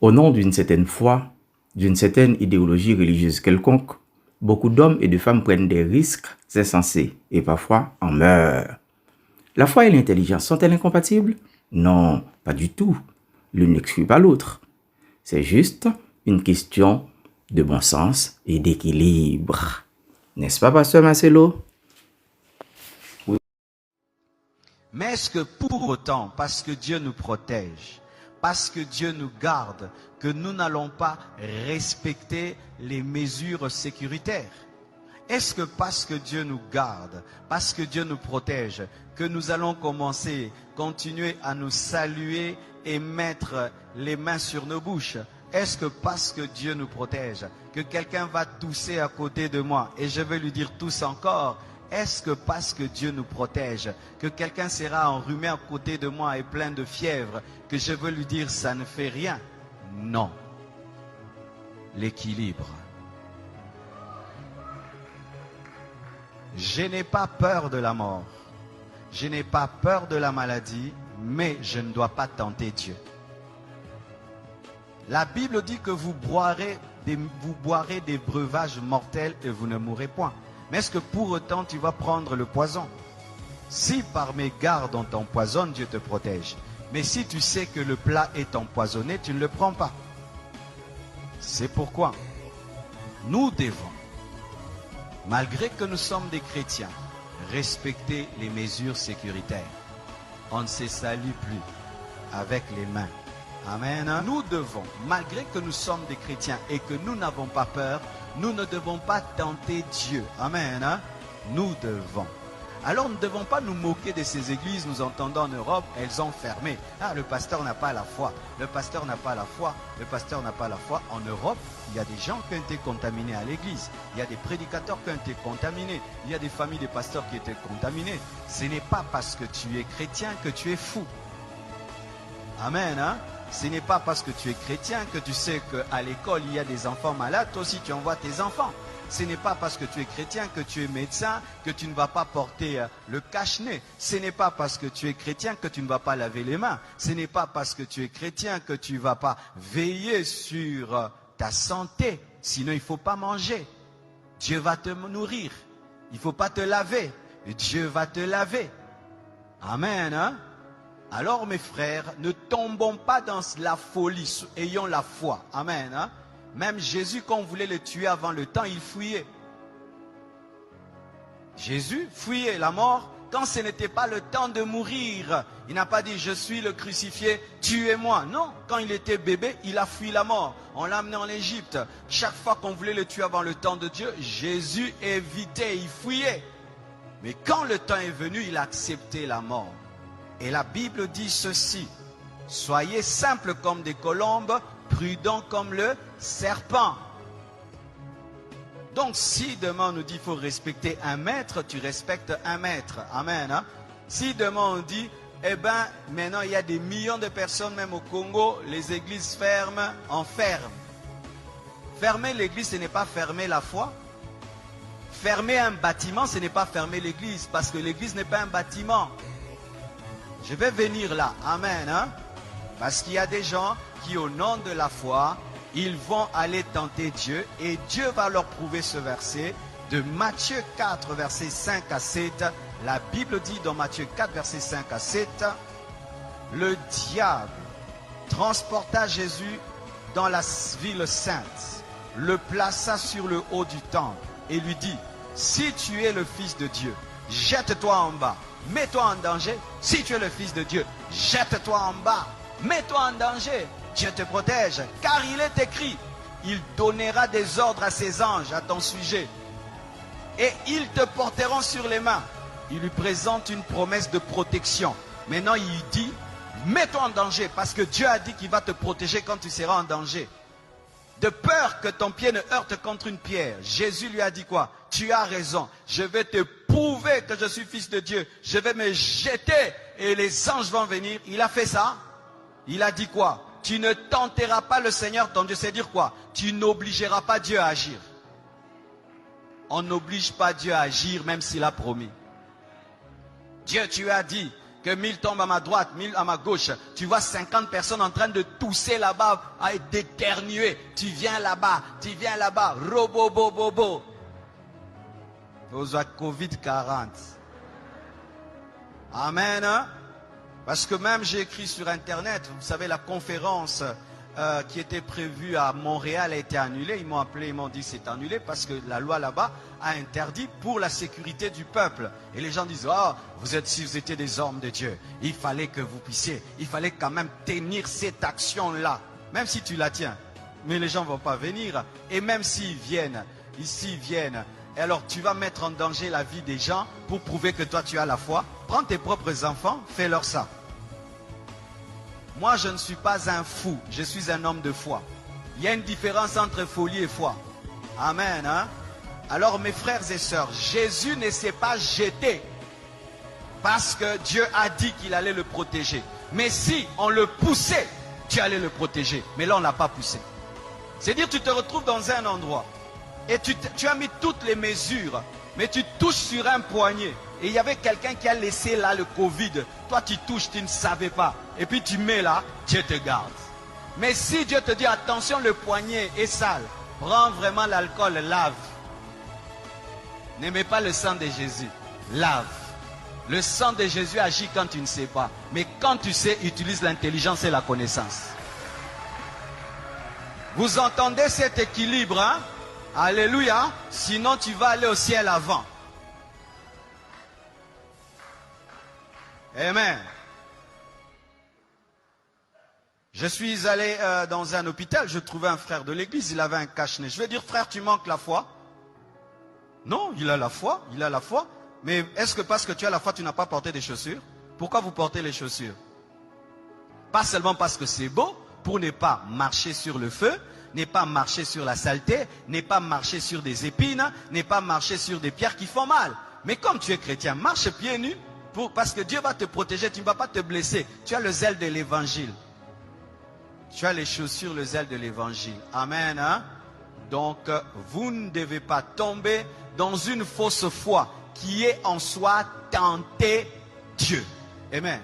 Au nom d'une certaine foi, d'une certaine idéologie religieuse quelconque, beaucoup d'hommes et de femmes prennent des risques insensés et parfois en meurent. La foi et l'intelligence sont-elles incompatibles? Non, pas du tout. L'une n'exclut pas l'autre. C'est juste une question de bon sens et d'équilibre. N'est-ce pas, Pasteur Marcelo? Oui. Mais est-ce que pour autant, parce que Dieu nous protège, parce que Dieu nous garde, que nous n'allons pas respecter les mesures sécuritaires? Est-ce que parce que Dieu nous garde, parce que Dieu nous protège, que nous allons continuer à nous saluer et mettre les mains sur nos bouches? Est-ce que parce que Dieu nous protège, que quelqu'un va tousser à côté de moi et je vais lui dire tousse encore? Est-ce que parce que Dieu nous protège, que quelqu'un sera enrhumé à côté de moi et plein de fièvre, que je veux lui dire ça ne fait rien? Non. L'équilibre. Je n'ai pas peur de la mort. Je n'ai pas peur de la maladie, mais je ne dois pas tenter Dieu. La Bible dit que vous boirez des breuvages mortels et vous ne mourrez point. Mais est-ce que pour autant tu vas prendre le poison? Si par mes gardes on t'empoisonne, Dieu te protège. Mais si tu sais que le plat est empoisonné, tu ne le prends pas. C'est pourquoi nous devons, malgré que nous sommes des chrétiens, respecter les mesures sécuritaires. On ne se salue plus avec les mains. Amen. Nous devons, malgré que nous sommes des chrétiens et que nous n'avons pas peur, nous ne devons pas tenter Dieu. Amen. Nous devons. Alors nous ne devons pas nous moquer de ces églises. Nous entendons en Europe, elles ont fermé. Ah, le pasteur n'a pas la foi. Le pasteur n'a pas la foi. Le pasteur n'a pas la foi. En Europe, il y a des gens qui ont été contaminés à l'église. Il y a des prédicateurs qui ont été contaminés. Il y a des familles de pasteurs qui étaient contaminées. Ce n'est pas parce que tu es chrétien que tu es fou. Amen. Ce n'est pas parce que tu es chrétien que tu sais qu'à l'école, il y a des enfants malades. Toi aussi, tu envoies tes enfants. Ce n'est pas parce que tu es chrétien, que tu es médecin, que tu ne vas pas porter le cache-nez. Ce n'est pas parce que tu es chrétien que tu ne vas pas laver les mains. Ce n'est pas parce que tu es chrétien que tu ne vas pas veiller sur ta santé. Sinon, il ne faut pas manger. Dieu va te nourrir. Il ne faut pas te laver. Dieu va te laver. Amen. Alors, mes frères, ne tombons pas dans la folie. Ayons la foi. Amen. Même Jésus, quand on voulait le tuer avant le temps, il fuyait. Jésus fuyait la mort quand ce n'était pas le temps de mourir. Il n'a pas dit, je suis le crucifié, tuez-moi. Non, quand il était bébé, il a fui la mort. On l'a amené en Égypte. Chaque fois qu'on voulait le tuer avant le temps de Dieu, Jésus évitait, il fuyait. Mais quand le temps est venu, il a accepté la mort. Et la Bible dit ceci, soyez simples comme des colombes, prudents comme le serpent. Donc si demain on nous dit qu'il faut respecter un maître, tu respectes un maître. Amen. Si demain on dit, eh bien maintenant il y a des millions de personnes, même au Congo, les églises ferment, on ferme. Fermer l'église, ce n'est pas fermer la foi. Fermer un bâtiment, ce n'est pas fermer l'église, parce que l'église n'est pas un bâtiment. Je vais venir là. Amen. Parce qu'il y a des gens qui, au nom de la foi, ils vont aller tenter Dieu et Dieu va leur prouver ce verset de Matthieu 4, versets 5 à 7. La Bible dit dans Matthieu 4, versets 5 à 7, le diable transporta Jésus dans la ville sainte, le plaça sur le haut du temple et lui dit, si tu es le Fils de Dieu, jette-toi en bas, mets-toi en danger. Si tu es le Fils de Dieu, jette-toi en bas, mets-toi en danger. Dieu te protège, car il est écrit, il donnera des ordres à ses anges à ton sujet, et ils te porteront sur les mains. Il lui présente une promesse de protection. Maintenant, il dit, mets-toi en danger, parce que Dieu a dit qu'il va te protéger quand tu seras en danger. De peur que ton pied ne heurte contre une pierre. Jésus lui a dit quoi? Tu as raison, je vais te prouver que je suis Fils de Dieu. Je vais me jeter et les anges vont venir. Il a fait ça. Il a dit quoi? Tu ne tenteras pas le Seigneur ton Dieu. C'est dire quoi? Tu n'obligeras pas Dieu à agir. On n'oblige pas Dieu à agir même s'il a promis. Dieu, tu as dit que 1000 tombent à ma droite, 1000 à ma gauche. Tu vois 50 personnes en train de tousser là-bas, à d'éternuer. Tu viens là-bas, robo-bo-bo-bo. Vous avez Covid-40. Amen. Hein? Parce que même j'ai écrit sur Internet, vous savez, la conférence qui était prévue à Montréal a été annulée. Ils m'ont appelé, ils m'ont dit c'est annulé parce que la loi là-bas a interdit pour la sécurité du peuple. Et les gens disent, oh, si vous étiez des hommes de Dieu, il fallait que vous puissiez, il fallait quand même tenir cette action-là. Même si tu la tiens. Mais les gens ne vont pas venir. Et même s'ils viennent, ici ils viennent, et alors tu vas mettre en danger la vie des gens pour prouver que toi tu as la foi. Prends tes propres enfants, fais-leur ça. Moi je ne suis pas un fou, je suis un homme de foi. Il y a une différence entre folie et foi. Amen. Hein? Alors mes frères et sœurs, Jésus ne s'est pas jeté parce que Dieu a dit qu'il allait le protéger. Mais si on le poussait, Dieu allait le protéger. Mais là on ne l'a pas poussé. C'est-à-dire tu te retrouves dans un endroit et tu as mis toutes les mesures, mais tu touches sur un poignet. Et il y avait quelqu'un qui a laissé là le Covid. Toi tu touches, tu ne savais pas. Et puis tu mets là, Dieu te garde. Mais si Dieu te dit attention, le poignet est sale, prends vraiment l'alcool, lave. N'aimez pas le sang de Jésus, lave. Le sang de Jésus agit quand tu ne sais pas. Mais quand tu sais, utilise l'intelligence et la connaissance. Vous entendez cet équilibre, hein? Alléluia. Sinon tu vas aller au ciel avant. Amen. Je suis allé dans un hôpital, je trouvais un frère de l'église, il avait un cache-nez. Je vais dire, frère, tu manques la foi? Non, il a la foi, Mais est-ce que parce que tu as la foi, tu n'as pas porté des chaussures? Pourquoi vous portez les chaussures? Pas seulement parce que c'est beau, pour ne pas marcher sur le feu, ne pas marcher sur la saleté, ne pas marcher sur des épines, ne pas marcher sur des pierres qui font mal. Mais comme tu es chrétien, marche pieds nus, parce que Dieu va te protéger, tu ne vas pas te blesser. Tu as le zèle de l'évangile. Tu as les chaussures, le zèle de l'évangile. Amen. Hein? Donc, vous ne devez pas tomber dans une fausse foi qui est en soi tenter Dieu. Amen.